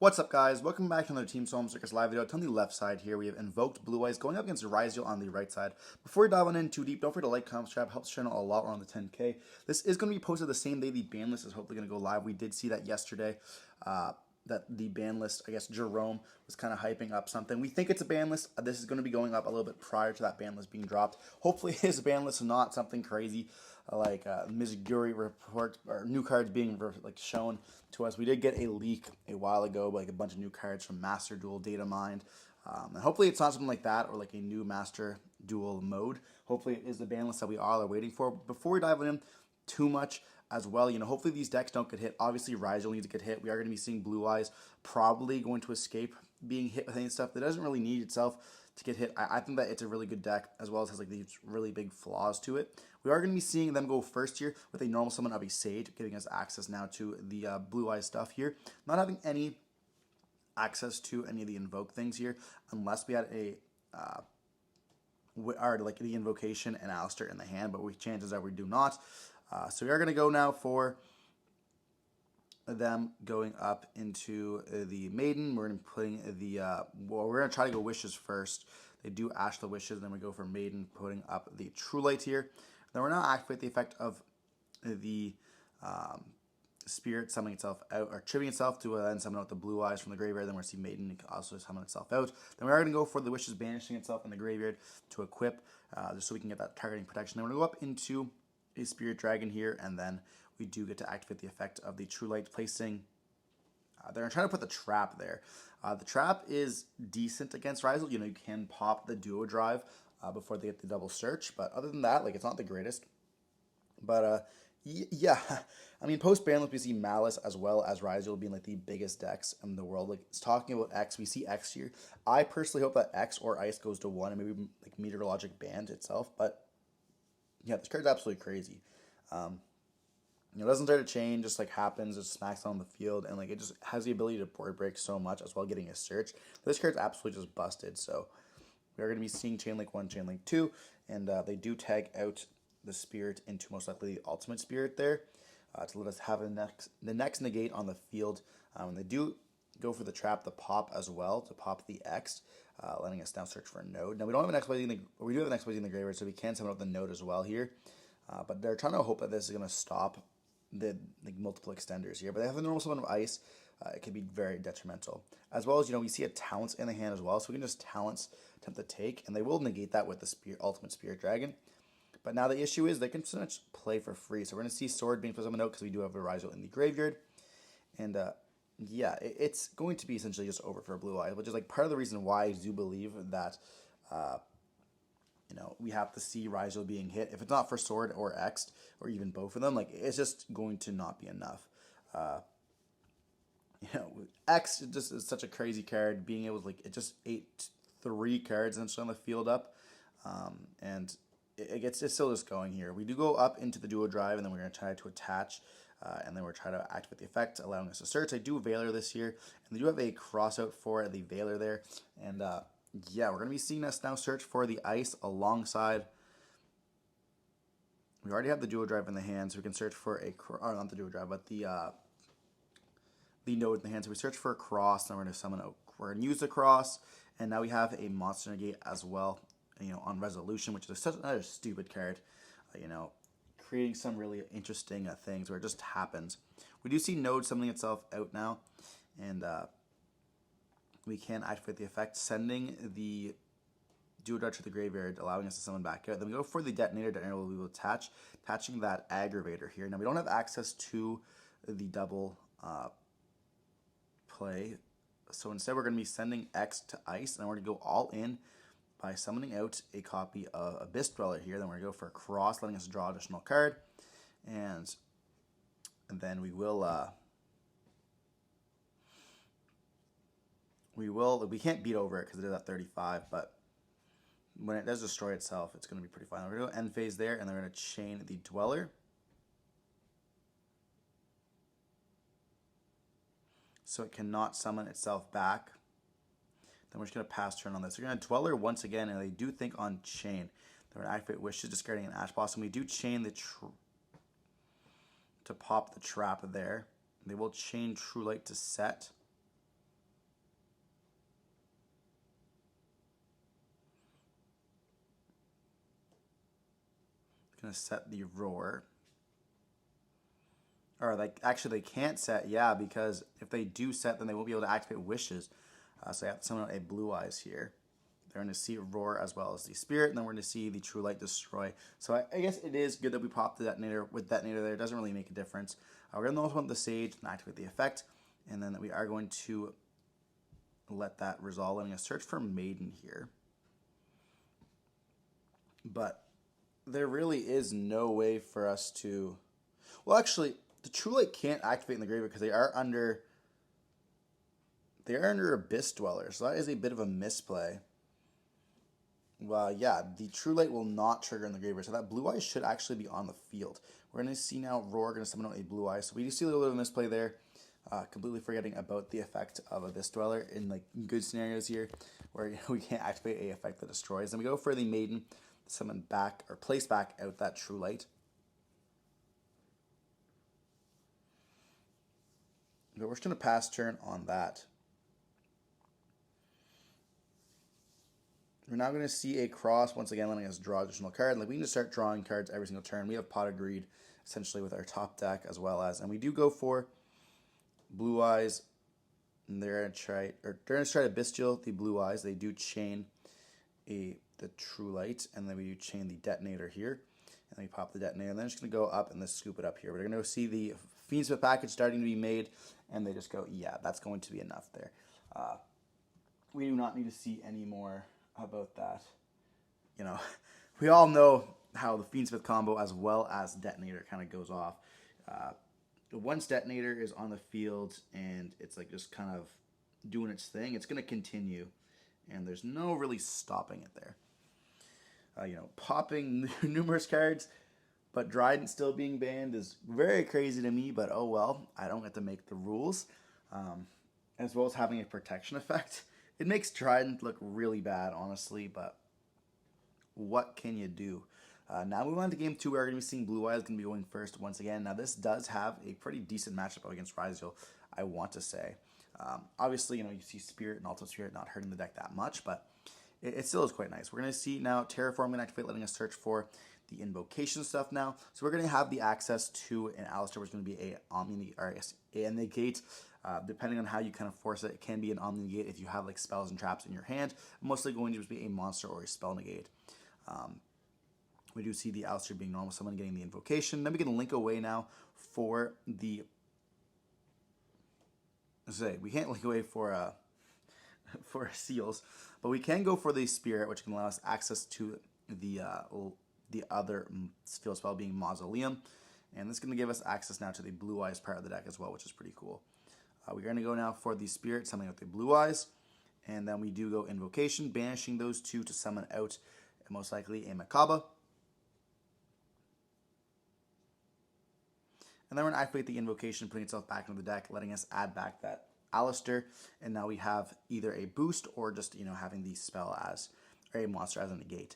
What's up, guys? Welcome back to another Team Solemn Circus live video. On the left side here, we have Invoked Blue Eyes going up against Ryzeal on the right side. Before we dive on in too deep, don't forget to like, comment, subscribe. Helps the channel a lot around the 10K. This is going to be posted the same day the ban list is hopefully going to go live. We did see that yesterday, that the ban list, I guess Jerome was kind of hyping up something. We think it's a ban list. This is going to be going up a little bit prior to that ban list being dropped. Hopefully his ban list is not something crazy like Ms. Guri report or new cards being shown to us. We did get a leak a while ago, like a bunch of new cards from Master Duel Data Mined. And hopefully it's not something like that or like a new Master Duel mode. Hopefully it is the ban list that we all are waiting for. Before we dive in too much as well, hopefully these decks don't get hit. Obviously Ryzeal needs to get hit. We are going to be seeing Blue Eyes probably going to escape being hit with any stuff that doesn't really need itself to get hit. I think that it's a really good deck, as well as has like these really big flaws to it. We are going to be seeing them go first here with a normal summon of a Sage, giving us access now to the Blue Eyes stuff here. Not having any access to any of the invoke things here, unless we had a like the invocation and Alistair in the hand, but chances are we do not. So we are going to go now for them going up into the Maiden. We're going to be putting the well, we're going to try to go Wishes first. They do Ash the Wishes, then we go for Maiden, putting up the True Light here. Then we're now activate the effect of the Spirit summoning itself out, or tripping itself to then summon out the Blue Eyes from the graveyard. Then we're going to see Maiden also summon itself out. Then we are going to go for the Wishes banishing itself in the graveyard to equip, just so we can get that targeting protection. Then we're going to go up into a Spirit Dragon here, and then we do get to activate the effect of the True Light, placing... they're trying to put the trap there. The trap is decent against Ryzeal. You can pop the Duo Drive before they get the double search, but other than that, it's not the greatest. But yeah, I mean, post ban list we see Malice as well as Ryzeal being like the biggest decks in the world. It's talking about X. We see X here. I personally hope that X or Ice goes to 1 and maybe like Meteorologic bans itself. But yeah, this card's absolutely crazy. It doesn't start to chain, just happens, it smacks on the field, and it just has the ability to board break so much as well, getting a search. This card's absolutely just busted. So we are going to be seeing Chain Link 1, Chain Link 2, and they do tag out the Spirit into most likely the Ultimate Spirit there to let us have the next negate on the field. They do go for the trap, the pop as well, to pop the X, letting us now search for a node. Now we don't have an XYZ we do have an XYZ in the graveyard, so we can summon up the node as well here. But they're trying to hope that this is going to stop the multiple extenders here. But they have the normal summon of Ice. It can be very detrimental. As well as, we see a Talents in the hand as well, so we can just Talents attempt to take, and they will negate that with the Ultimate Spirit Dragon. But now the issue is they can so much play for free. So we're going to see Sword being summoned out because we do have a Ryzeal in the graveyard. And yeah, it's going to be essentially just over for Blue Eyes, which is part of the reason why I do believe that we have to see Ryzeal being hit. If it's not for Sword or X, or even both of them, it's just going to not be enough. X just is such a crazy card. Being able to, it just ate 3 cards essentially on the field up. And it's still just going here. We do go up into the Duo Drive, and then we're going to try to attach, and then we're trying to activate the effect, allowing us to search. I do Veiler this here, and they do have a crossout for the Veiler there. And yeah, we're going to be seeing us now search for the Ice alongside. We already have the Duo Drive in the hand, so we can search for a, or not the Duo Drive, but the node in the hand. So we search for a cross, and we're going to summon we're going to use the cross, and now we have a Monster Negate as well, on Resolution, which is such another stupid card, creating some really interesting things where it just happens. We do see node summoning itself out now, and we can activate the effect, sending the Duo Dart to the graveyard, allowing us to summon back out. Then we go for the Detonator. Detonator will be attaching that Aggravator here. Now we don't have access to the double play, so instead we're going to be sending X to Ice, and we're going to go all in by summoning out a copy of Abyss Dweller here. Then we're going to go for a cross, letting us draw an additional card, and then we can't beat over it because it is at 35, but when it does destroy itself, it's going to be pretty fine. We're going to go end phase there, and then we're going to chain the Dweller. So it cannot summon itself back. Then we're just going to pass turn on this. We're going to Dweller once again, and they do think on chain. They're going to activate Wishes, discarding an Ash Blossom. We do chain the to pop the trap there. They will chain True Light to set. going to set the roar. Or like, actually they can't set, yeah, because if they do set, then they won't be able to activate wishes. So I have to summon out a Blue Eyes here. They're going to see roar as well as the spirit, and then we're going to see the True Light destroy. So I guess it is good that we pop the detonator with detonator there. It doesn't really make a difference. We're going to also want the Sage and activate the effect, and then we are going to let that resolve, letting us search for Maiden here. But there really is no way for us to... Well, actually, the True Light can't activate in the graveyard because they are under Abyss Dweller, so that is a bit of a misplay. Well, yeah, the True Light will not trigger in the graveyard, so that Blue Eye should actually be on the field. We're going to see now Roar going to summon out a Blue Eye, so we do see a little bit of a misplay there. Completely forgetting about the effect of Abyss Dweller in like good scenarios here, where we can't activate a effect that destroys. Then we go for the Maiden, summon back or place back out that True Light. But we're just going to pass turn on that. We're now going to see a cross once again, letting us draw additional card. Like we can just start drawing cards every single turn. We have Pot of Greed essentially with our top deck as well as, and we do go for Blue Eyes. And they're going to try to bestial the Blue Eyes. They do chain the True Light, and then we do chain the detonator here, and then we pop the detonator. And then it's going to go up and then scoop it up here. We're going to see the Fiendsmith package starting to be made, and they just go, yeah, that's going to be enough there. We do not need to see any more about that. You know, we all know how the Fiendsmith combo as well as detonator kind of goes off. Once detonator is on the field and it's like just kind of doing its thing, it's going to continue, and there's no really stopping it there. You know, popping numerous cards, but Dryden still being banned is very crazy to me, but oh well, I don't get to make the rules. As well as having a protection effect. It makes Trident look really bad, honestly, but what can you do? Now moving on to game 2, we're going to be seeing Blue Eyes going to be going first once again. Now this does have a pretty decent matchup against Ryzeal, I want to say. Obviously, you know, you see Spirit and Ultimate Spirit not hurting the deck that much, but it still is quite nice. We're going to see now Terraform going to activate, letting us search for the invocation stuff now. So we're going to have the access to an Alistair, which is going to be a Omni, or a negate. Depending on how you kind of force it, it can be an Omni negate if you have like spells and traps in your hand. Mostly going to just be a monster or a spell negate. We do see the Alistair being normal summon, getting the invocation. Then we can link away now for the... we can't link away for seals, but we can go for the Spirit, which can allow us access to the other field spell being Mausoleum. And this is going to give us access now to the Blue Eyes part of the deck as well, which is pretty cool. We're going to go now for the Spirit, summoning out the Blue Eyes. And then we do go Invocation, banishing those two to summon out most likely a Makaba. And then we're going to activate the Invocation, putting itself back into the deck, letting us add back that Alistair. And now we have either a boost or just, you know, having the spell as, or a monster as a negate.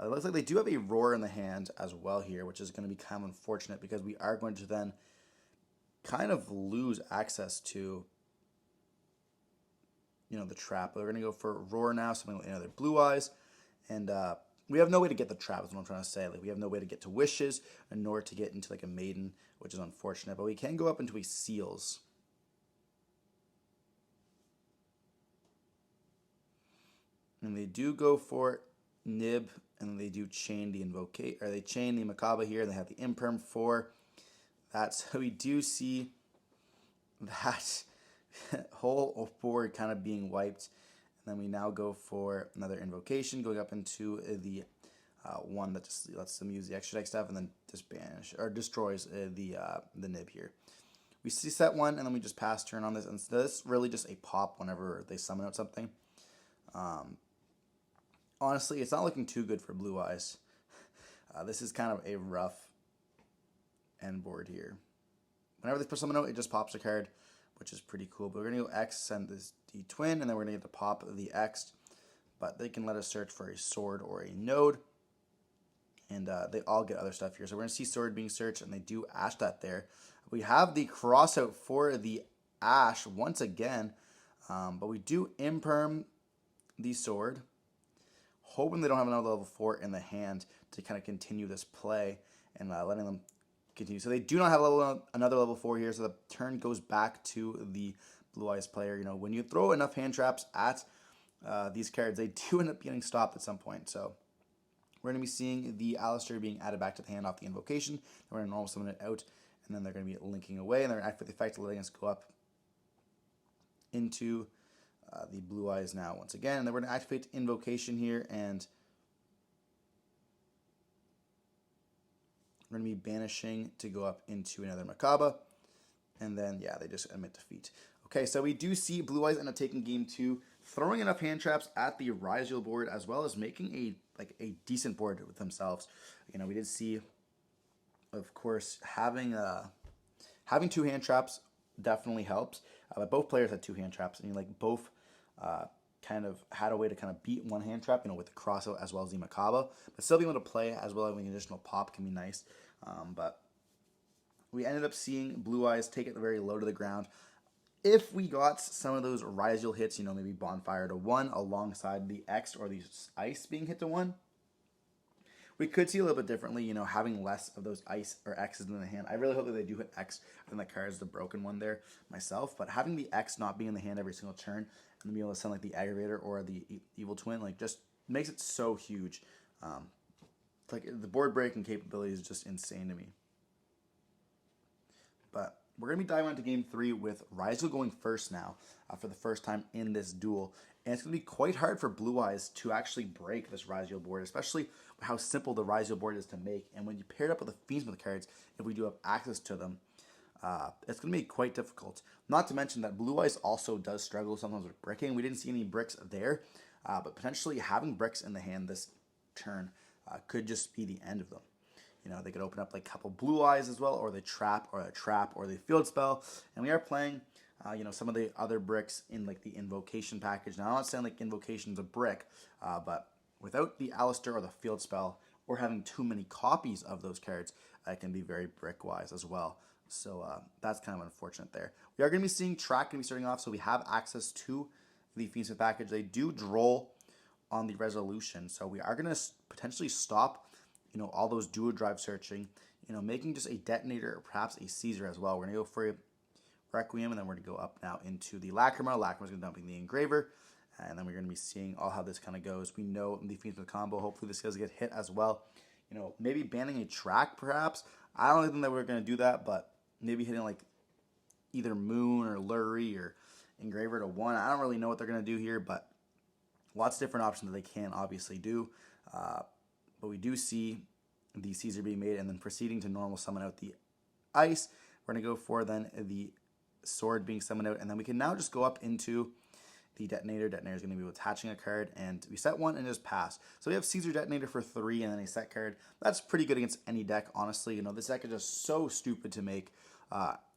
It looks like they do have a Roar in the hand as well here, which is going to be kind of unfortunate because we are going to then kind of lose access to, you know, the trap. But we're going to go for Roar now, something with another Blue Eyes. And we have no way to get the trap, is what I'm trying to say. Like, we have no way to get to Wishes, and nor to get into like a Maiden, which is unfortunate. But we can go up into a Seals. And they do go for Nib, and they do chain the Invocate, or they chain the Makaba here. They have the Imperm for that. So we do see that whole board kind of being wiped. And then we now go for another Invocation, going up into the one that just lets them use the extra deck stuff, and then just banish or destroys the Nib here. We see set one, and then we just pass turn on this. And so this is really just a pop whenever they summon out something. Honestly, it's not looking too good for Blue Eyes. This is kind of a rough end board here. Whenever they put someone out, it just pops a card, which is pretty cool. But we're going to go X, send this D twin, and then we're going to get to pop the X. But they can let us search for a sword or a node. And they all get other stuff here. So we're going to see sword being searched, and they do Ash that there. We have the cross out for the Ash once again. But we do Imperm the sword, hoping they don't have another level 4 in the hand to kind of continue this play and letting them continue. So they do not have another level 4 here, so the turn goes back to the Blue Eyes player. You know, when you throw enough hand traps at these cards, they do end up getting stopped at some point. So we're going to be seeing the Alistair being added back to the hand off the invocation. Then we're going to normal summon it out, and then they're going to be linking away, and they're going to activate the effect, letting us go up into the Blue Eyes now once again. And then we're going to activate invocation here, and we're going to be banishing to go up into another Makaba. And then, yeah, they just admit defeat. Okay, so we do see Blue Eyes end up taking game 2, throwing enough hand traps at the Ryzeal board, as well as making a decent board with themselves. You know, we did see, of course, having 2 hand traps definitely helps. But both players had 2 hand traps, and like both kind of had a way to kind of beat 1 hand trap, you know, with the crossout as well as the Makaba. But still being able to play as well as an additional pop can be nice. But we ended up seeing Blue Eyes take it very low to the ground. If we got some of those Ryzeal hits, you know, maybe Bonfire to 1 alongside the X or the Ice being hit to 1, we could see a little bit differently, you know, having less of those Ice or X's in the hand. I really hope that they do hit X. I think that card is the broken one there myself. But having the X not being in the hand every single turn and then being able to send like the Aggravator or the Evil Twin, like just makes it so huge. Like the board breaking capability is just insane to me. But we're going to be diving into game 3 with Ryzeal going first now for the first time in this duel. And it's going to be quite hard for Blue Eyes to actually break this Ryzeal board, especially how simple the Ryzeal board is to make. And when you pair it up with the Fiendsmith cards, if we do have access to them, it's going to be quite difficult. Not to mention that Blue Eyes also does struggle sometimes with bricking. We didn't see any bricks there, but potentially having bricks in the hand this turn could just be the end of them. You know, they could open up like a couple Blue Eyes as well, or the trap, or the field spell. And we are playing, you know, some of the other bricks in like the invocation package. Now, I'm not saying like invocation's a brick, but without the Alistair or the field spell, or having too many copies of those cards, it can be very brick-wise as well. So that's kind of unfortunate there. We are going to be seeing track going to be starting off, so we have access to the Fiendsmith package. They do droll on the resolution, so we are going to potentially stop, you know, all those duo drive searching, you know, making just a detonator or perhaps a Caesar as well. We're going to go for a Requiem, and then we're going to go up now into the Lacrima. Lacrima's going to dump in the Engraver, and then we're going to be seeing all how this kind of goes. We know the Fiendsmith combo, hopefully this does get hit as well. You know, maybe banning a track perhaps. I don't think that we're going to do that, but maybe hitting like either Moon or Lurie or Engraver to 1. I don't really know what they're going to do here, but lots of different options that they can obviously do. But we do see the Caesar being made and then proceeding to normal summon out the Ice. We're going to go for then the Sword being summoned out, and then we can now just go up into the Detonator. Detonator is going to be attaching a card, and we set 1 and just pass. So we have Caesar Detonator for 3 and then a set card. That's pretty good against any deck, honestly. You know, this deck is just so stupid to make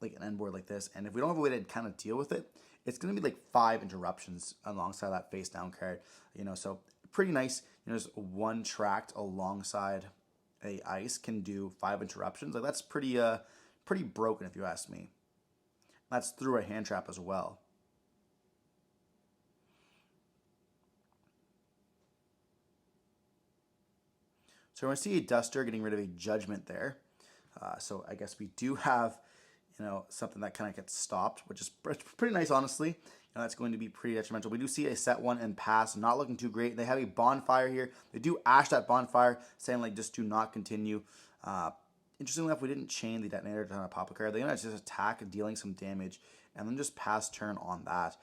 like an end board like this, and if we don't have a way to kind of deal with it, it's going to be like 5 interruptions alongside that face down card. You know, so pretty nice. You know, just 1 tracked alongside a Ice can do 5 interruptions. Like that's pretty broken if you ask me. That's through a hand trap as well. So we're going to see a Duster getting rid of a Judgment there. So I guess we do have, you know, something that kind of gets stopped, which is pretty nice, honestly. You know, that's going to be pretty detrimental. We do see a set 1 and pass, not looking too great. They have a Bonfire here. They do ash that Bonfire, saying like just do not continue. Interestingly enough, we didn't chain the Detonator to a pop a card. They're going to just attack, dealing some damage, and then just pass turn on that.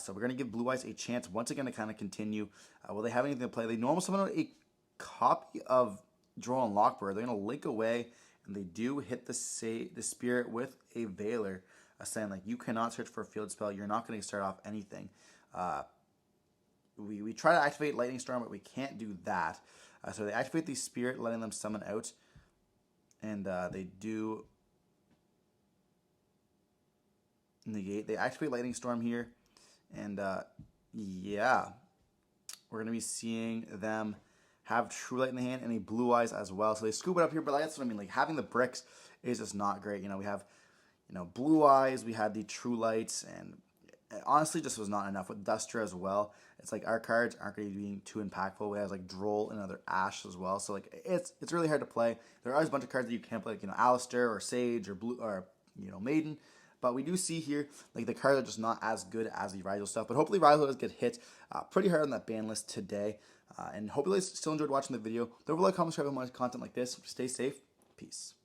So we're going to give Blue Eyes a chance once again to kind of continue. Will they have anything to play? They normally summon out a copy of Duel and Lockbird. They're going to link away, and they do hit the Spirit with a Veiler, saying like you cannot search for a field spell. You're not going to start off anything. We try to activate Lightning Storm, but we can't do that. So they activate the Spirit, letting them summon out. And they do negate. They activate Lightning Storm here. And yeah, we're going to be seeing them have True Light in the hand and a Blue Eyes as well. So they scoop it up here, but that's what I mean. Like having the bricks is just not great. You know, we have, you know, Blue Eyes. We had the True Lights, and honestly just was not enough. With Duster as well, it's like our cards aren't going to be too impactful. We have like Droll and another Ash as well, so like it's really hard to play. There are a bunch of cards that you can't play, like Alistair or Sage or Blue or Maiden. But we do see here, like, the cards are just not as good as the Ryzeal stuff. But hopefully Ryzeal does get hit pretty hard on that ban list today. And hopefully you still enjoyed watching the video. Don't forget to like, comment, subscribe for more content like this. Stay safe. Peace.